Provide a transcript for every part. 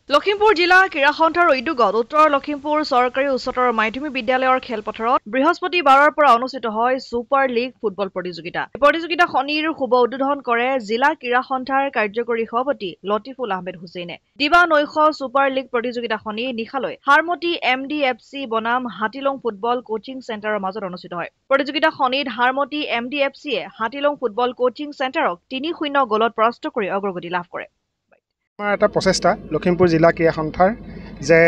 লখিমপুৰ জিলা ক্ৰীড়া সন্থাৰ উদ্যোগত উত্তৰ লখিমপুৰ চৰকাৰী উচ্চতৰ মাধ্যমিক বিদ্যালয়ৰ খেলপথাৰত বৃহস্পতিবাৰৰ পৰা অনুষ্ঠিত হয় ছুপাৰ লীগ ফুটবল প্ৰতিযোগিতা। প্ৰতিযোগিতা শনিৰ শুভ উদ্বোধন কৰে জিলা ক্ৰীড়া সন্থাৰ কাৰ্যকৰী সভাপতি লতিফুল আহমেদ হুছেইনে। দিবা নৈশ ছুপাৰ লীগ প্ৰতিযোগিতা শনি নিশালৈ হাৰমতি MDFC বনাম হাতীলং ফুটবল কোচিং চেণ্টাৰৰ মাজত অনুষ্ঠিত হয়। প্ৰতিযোগিতা শনিত হাৰমতি MDFCয়ে হাতীলং ফুটবল কোচিং চেণ্টাৰক ৩-০ গলত পৰাস্ত কৰি অগ্ৰগতি লাভ কৰে। আমাৰ এটা প্ৰচেষ্টা লখিমপুৰ জিলা ক্ৰীড়া সন্থাৰ যে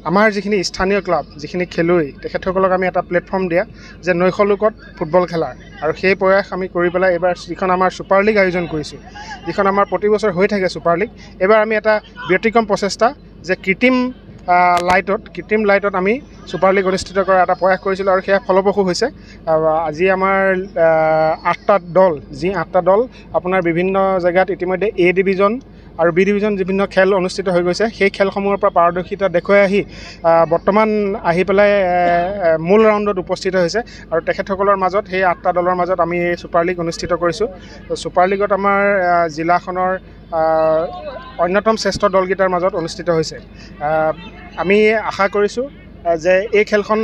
আমাৰ যিখিনি স্থানীয় ক্লাব যিখিনি খেলুৱৈ তেখেতসকলক আমি এটা প্লেটফৰ্ম দিয়া যে নৈশলোকত ফুটবল খেলাৰ আৰু সেই প্ৰয়াস আমি কৰি পেলাই এইবাৰ যিখন আমাৰ ছুপাৰ লীগ আয়োজন কৰিছোঁ, যিখন আমাৰ প্ৰতি বছৰ হৈ থাকে ছুপাৰ লীগ, এইবাৰ আমি এটা ব্যতিক্ৰম প্ৰচেষ্টা যে কৃত্ৰিম লাইটত আমি ছুপাৰ লীগ অনুষ্ঠিত কৰাৰ এটা প্ৰয়াস কৰিছিলোঁ আৰু সেয়া ফলপ্ৰসূ হৈছে। আজি আমাৰ 8টা দল আপোনাৰ বিভিন্ন জেগাত ইতিমধ্যে A ডিভিজন আৰু B ডিভিজন বিভিন্ন খেল অনুষ্ঠিত হৈ গৈছে। সেই খেলসমূহৰ পৰা পাৰদৰ্শিতা দেখুৱাই বৰ্তমান আহি পেলাই মূল ৰাউণ্ডত উপস্থিত হৈছে আৰু তেখেতসকলৰ মাজত সেই 8টা দলৰ মাজত আমি এই ছুপাৰ লীগ অনুষ্ঠিত কৰিছোঁ। ছুপাৰ লীগত আমাৰ জিলাখনৰ অন্যতম শ্ৰেষ্ঠ দলকেইটাৰ মাজত অনুষ্ঠিত হৈছে। আমি আশা কৰিছোঁ যে এই খেলখন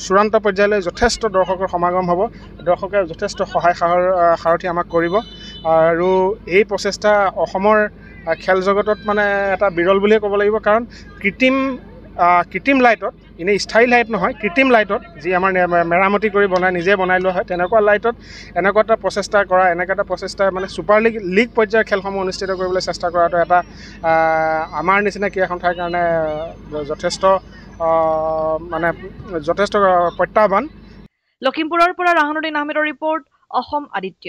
চূড়ান্ত পৰ্যায়লৈ যথেষ্ট দৰ্শকৰ সমাগম হ'ব, দৰ্শকে যথেষ্ট সহায় সাৰথি আমাক কৰিব আৰু এই প্ৰচেষ্টা অসমৰ খেল জগতত মানে এটা বিৰল বুলিয়ে ক'ব লাগিব। কাৰণ কৃত্ৰিম লাইটত, এনেই স্থায়ী লাইট নহয়, কৃত্ৰিম লাইটত যি আমাৰ মেৰামতি কৰি নিজে বনাই লোৱা হয়, তেনেকুৱা লাইটত এনেকুৱা এটা প্ৰচেষ্টা মানে ছুপাৰ লীগ পৰ্যায়ৰ খেলসমূহ অনুষ্ঠিত কৰিবলৈ চেষ্টা কৰাটো এটা আমাৰ নিচিনা ক্ৰীড়া সন্থাৰ কাৰণে যথেষ্ট প্ৰত্যাহ্বান। লখিমপুৰৰ পৰা ৰাহানুদ্দিন আহমেদৰ ৰিপৰ্ট, অসম আদিত্য।